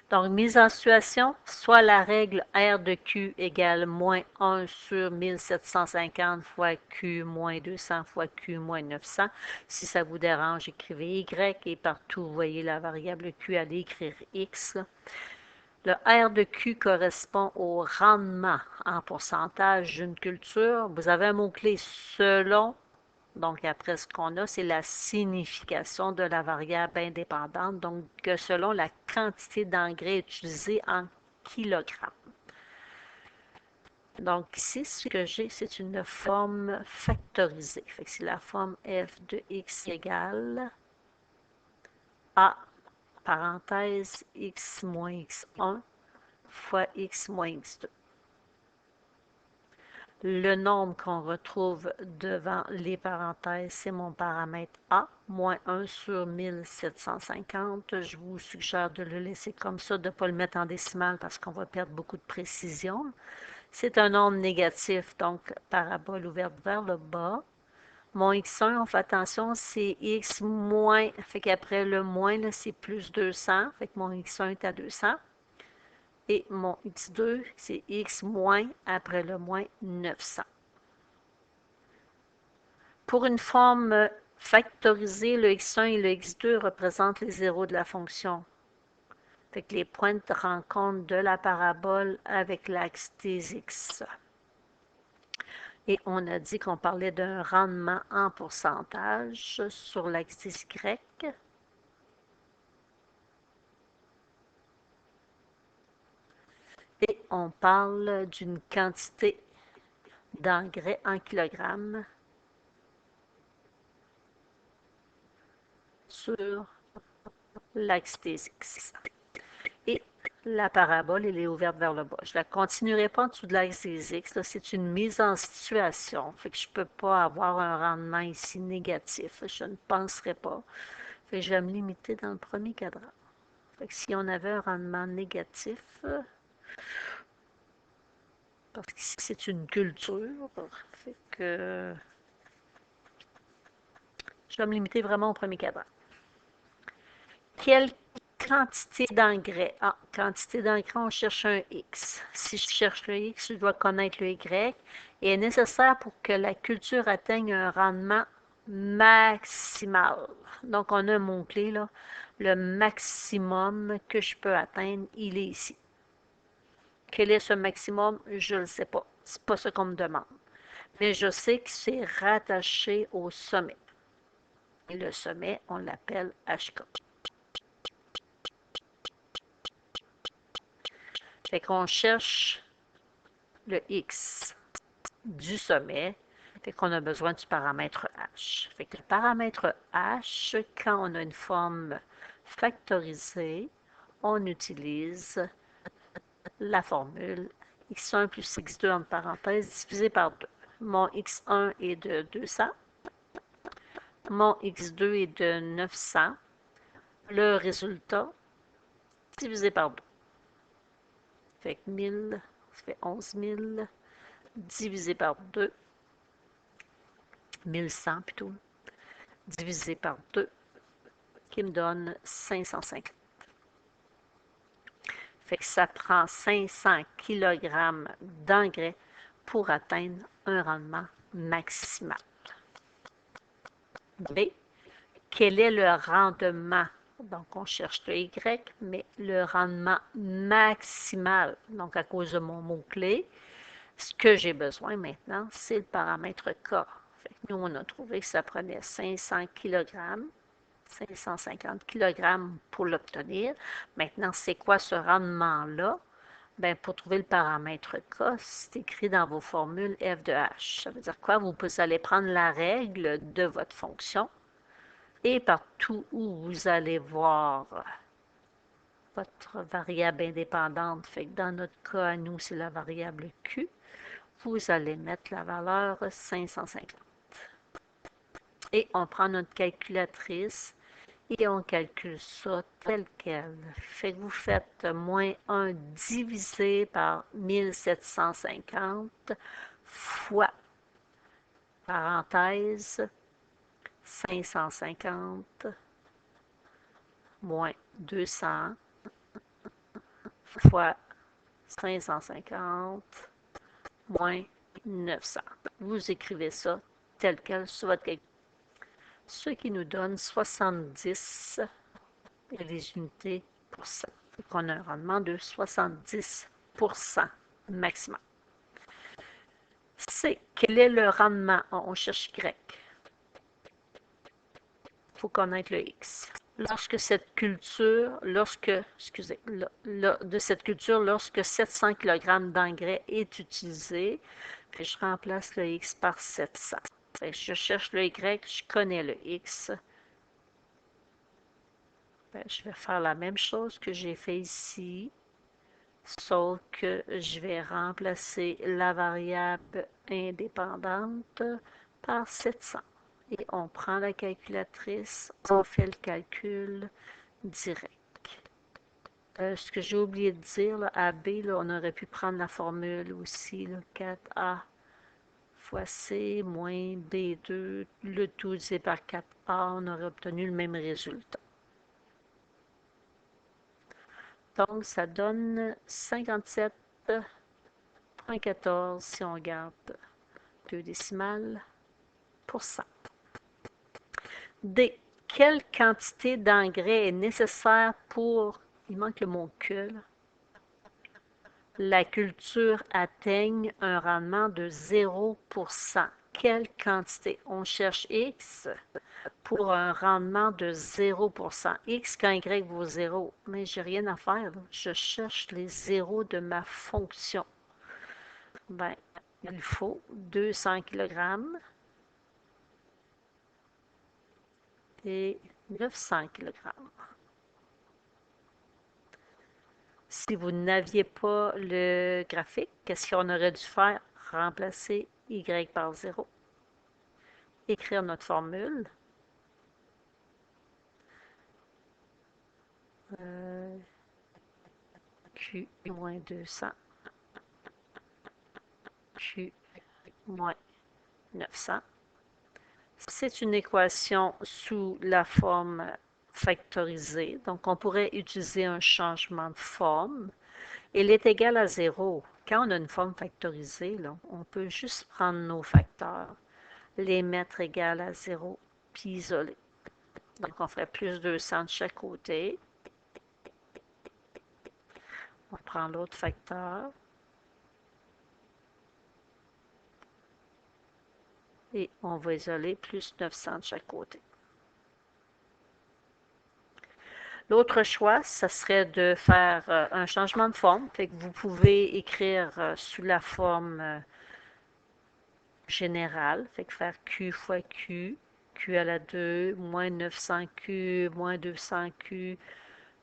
Donc, mise en situation, soit la règle R de Q égale moins 1 sur 1750 fois Q moins 200 fois Q moins 900. Si ça vous dérange, écrivez Y et partout, vous voyez la variable Q, allez écrire X. Le R de Q correspond au rendement en pourcentage d'une culture. Vous avez un mot-clé selon. Donc, après, ce qu'on a, c'est la signification de la variable indépendante, donc selon la quantité d'engrais utilisée en kilogrammes. Donc, ici, ce que j'ai, c'est une forme factorisée. C'est la forme f de x égale a, parenthèse, x moins x1 fois x moins x2. Le nombre qu'on retrouve devant les parenthèses, c'est mon paramètre A, moins 1 sur 1750. Je vous suggère de le laisser comme ça, de ne pas le mettre en décimale parce qu'on va perdre beaucoup de précision. C'est un nombre négatif, donc parabole ouverte vers le bas. Mon x1, on fait attention, c'est x moins, fait qu'après le moins, c'est plus 200, fait que mon x1 est à 200. Et mon x2, c'est x moins, après le moins, 900. Pour une forme factorisée, le x1 et le x2 représentent les zéros de la fonction. Fait que les points de rencontre de la parabole avec l'axe des x. Et on a dit qu'on parlait d'un rendement en pourcentage sur l'axe des y. Et on parle d'une quantité d'engrais en kilogrammes sur l'axe des x. Et la parabole, elle est ouverte vers le bas. Je ne la continuerai pas en dessous de l'axe des x. C'est une mise en situation. Fait que je ne peux pas avoir un rendement ici négatif. Je ne penserai pas. Fait que je vais me limiter dans le premier cadran. Fait que si on avait un rendement négatif, parce que c'est une culture, fait que je vais me limiter vraiment au premier cadran. Quelle quantité d'engrais? Ah, quantité d'engrais, on cherche un X. Si je cherche le X, je dois connaître le Y. Et est nécessaire pour que la culture atteigne un rendement maximal. Donc, on a un mot-clé, là. Le maximum que je peux atteindre, il est ici. Quel est ce maximum? Je ne le sais pas. Ce n'est pas ce qu'on me demande. Mais je sais que c'est rattaché au sommet. Et le sommet, on l'appelle HK. Fait qu'on cherche le X du sommet. Fait qu'on a besoin du paramètre H. Fait que le paramètre H, quand on a une forme factorisée, on utilise la formule x1 plus x2 entre parenthèses divisé par 2. Mon x1 est de 200. Mon x2 est de 900. Le résultat, divisé par 2. Fait que 1000, ça fait 11 000, divisé par 2, 1100 plutôt, divisé par 2, qui me donne 550. Fait que ça prend 500 kg d'engrais pour atteindre un rendement maximal. B, quel est le rendement? Donc, on cherche le Y, mais le rendement maximal, donc à cause de mon mot-clé, ce que j'ai besoin maintenant, c'est le paramètre K. Fait que nous, on a trouvé que ça prenait 500 kg, 550 kg pour l'obtenir. Maintenant, c'est quoi ce rendement-là? Bien, pour trouver le paramètre K, c'est écrit dans vos formules f de h. Ça veut dire quoi? Vous allez prendre la règle de votre fonction et partout où vous allez voir votre variable indépendante, fait que dans notre cas, à nous, c'est la variable Q, vous allez mettre la valeur 550. Et on prend notre calculatrice et on calcule ça tel quel. Fait que vous faites moins 1 divisé par 1750 fois, parenthèse, 550 moins 200 fois 550 moins 900. Vous écrivez ça tel quel sur votre calcul. Ce qui nous donne 70 et les unités pour cent. On a un rendement de 70% maximum. C. Quel est le rendement? On cherche Y. Il faut connaître le X. Lorsque cette culture, de cette culture, lorsque 700 kg d'engrais est utilisé, puis je remplace le X par 700. Je cherche le Y, je connais le X. Je vais faire la même chose que j'ai fait ici, sauf que je vais remplacer la variable indépendante par 700. Et on prend la calculatrice, on fait le calcul direct. Ce que j'ai oublié de dire, là, à B, là, on aurait pu prendre la formule aussi, là, 4A fois C moins B2, le tout divisé par 4A, on aurait obtenu le même résultat. Donc, ça donne 57,14 si on garde 2 décimales pour cent. D. Quelle quantité d'engrais est nécessaire pour, il manque le mot que, là, la culture atteigne un rendement de 0%. Quelle quantité? On cherche X pour un rendement de 0%. X quand Y vaut 0. Mais j'ai rien à faire, là. Je cherche les zéros de ma fonction. Ben, il faut 200 kg et 900 kg. Si vous n'aviez pas le graphique, qu'est-ce qu'on aurait dû faire? Remplacer Y par 0. Écrire notre formule. Q moins 200. Q moins 900. C'est une équation sous la forme factorisée. Donc, on pourrait utiliser un changement de forme. Elle est égale à 0. Quand on a une forme factorisée, là, on peut juste prendre nos facteurs, les mettre égales à 0, puis isoler. Donc, on ferait plus 200 de chaque côté. On prend l'autre facteur. Et on va isoler plus 900 de chaque côté. L'autre choix, ça serait de faire un changement de forme. Fait que vous pouvez écrire sous la forme générale. Fait que faire Q fois Q, Q à la 2, moins 900Q, moins 200Q,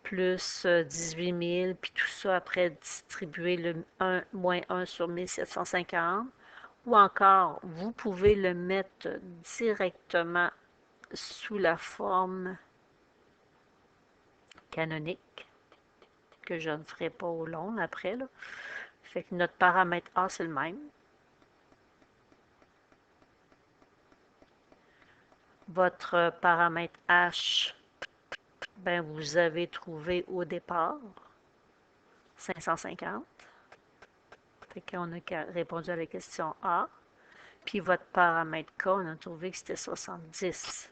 plus 18 000, puis tout ça après distribuer le 1, moins 1 sur 1750. Ou encore, vous pouvez le mettre directement sous la forme canonique, que je ne ferai pas au long après, là. Fait que notre paramètre A, c'est le même. Votre paramètre H, ben vous avez trouvé au départ 550. Fait qu'on a répondu à la question A. Puis votre paramètre K, on a trouvé que c'était 70.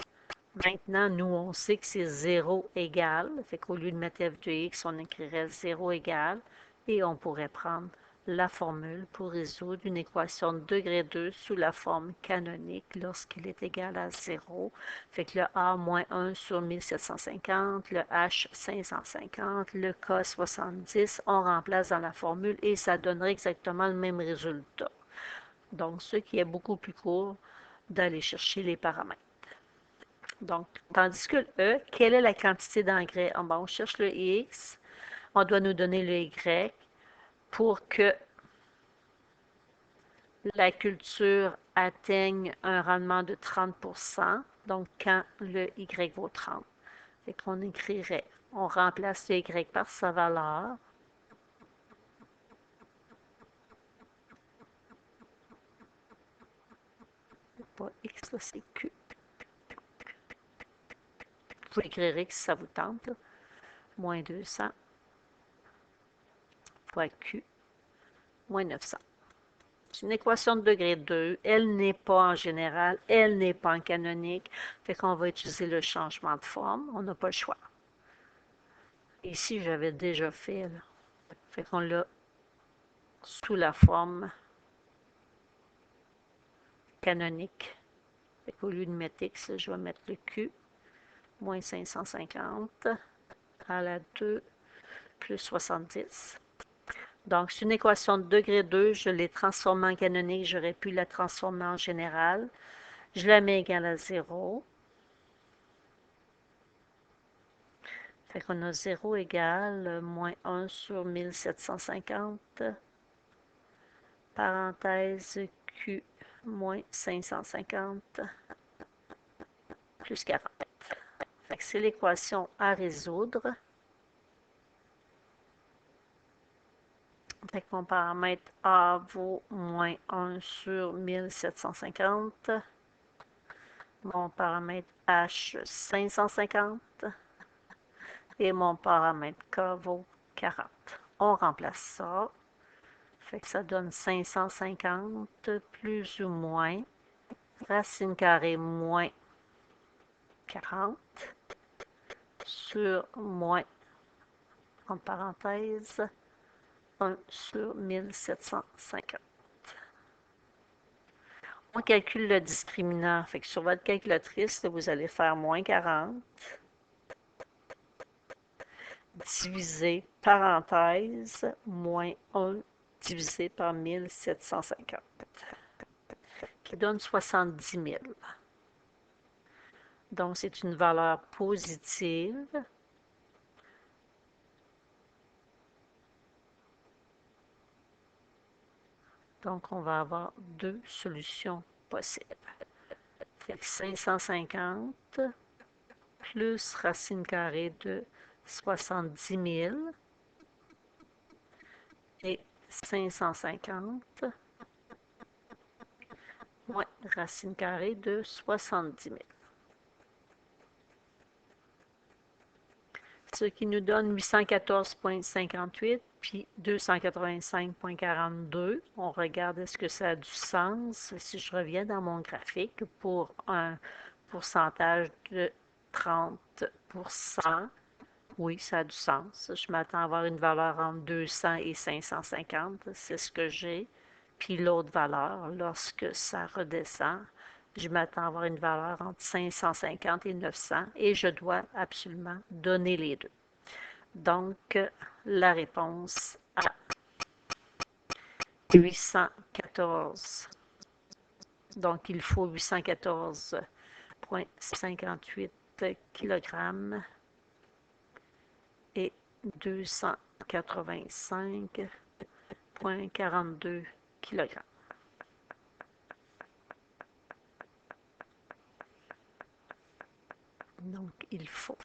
Maintenant, nous, on sait que c'est 0 égal. Fait qu'au lieu de mettre f de x, on écrirait 0 égal. Et on pourrait prendre la formule pour résoudre une équation de degré 2 sous la forme canonique lorsqu'il est égal à 0. Fait que le A moins 1 sur 1750, le H 550, le K 70, on remplace dans la formule et ça donnerait exactement le même résultat. Donc, ce qui est beaucoup plus court d'aller chercher les paramètres. Donc, tandis que le E, quelle est la quantité d'engrais? Bon, on cherche le X, on doit nous donner le Y pour que la culture atteigne un rendement de 30%, donc quand le Y vaut 30. Fait qu'on écrirait, on remplace le Y par sa valeur. Pas X, là, c'est Q. Vous pouvez écrire X si ça vous tente, là. Moins 200. fois Q moins 900. C'est une équation de degré 2. Elle n'est pas en général, elle n'est pas en canonique. Fait qu'on va utiliser le changement de forme. On n'a pas le choix. Ici, j'avais déjà fait. Là. Fait qu'on l'a sous la forme canonique. Fait qu'au lieu de mettre X, je vais mettre le Q moins 550 à la 2 plus 70. Donc, c'est une équation de degré 2. Je l'ai transformée en canonique. J'aurais pu la transformer en générale. Je la mets égale à 0. Fait qu'on a 0 égale moins 1 sur 1750. Parenthèse Q moins 550 plus 40. Fait que c'est l'équation à résoudre. Fait que mon paramètre A vaut moins 1 sur 1750. Mon paramètre H, 550. Et mon paramètre K vaut 40. On remplace ça. Fait que ça donne 550 plus ou moins racine carrée moins 40 sur moins, en parenthèse, 1 sur 1750. On calcule le discriminant. Fait que sur votre calculatrice, vous allez faire moins 40 divisé, parenthèse, moins 1 divisé par 1750, qui donne 70 000. Donc, c'est une valeur positive. Donc, on va avoir deux solutions possibles. Fait que 550 plus racine carrée de 70 000 et 550 moins racine carrée de 70 000. Ce qui nous donne 814,58 puis 285,42. On regarde est-ce que ça a du sens. Si je reviens dans mon graphique pour un pourcentage de 30%, oui, ça a du sens. Je m'attends à avoir une valeur entre 200 et 550, c'est ce que j'ai. Puis l'autre valeur, lorsque ça redescend, je m'attends à avoir une valeur entre 550 et 900 et je dois absolument donner les deux. Donc, la réponse à 814. Donc, il faut 814,58 kg et 285,42 kg. Donc, il faut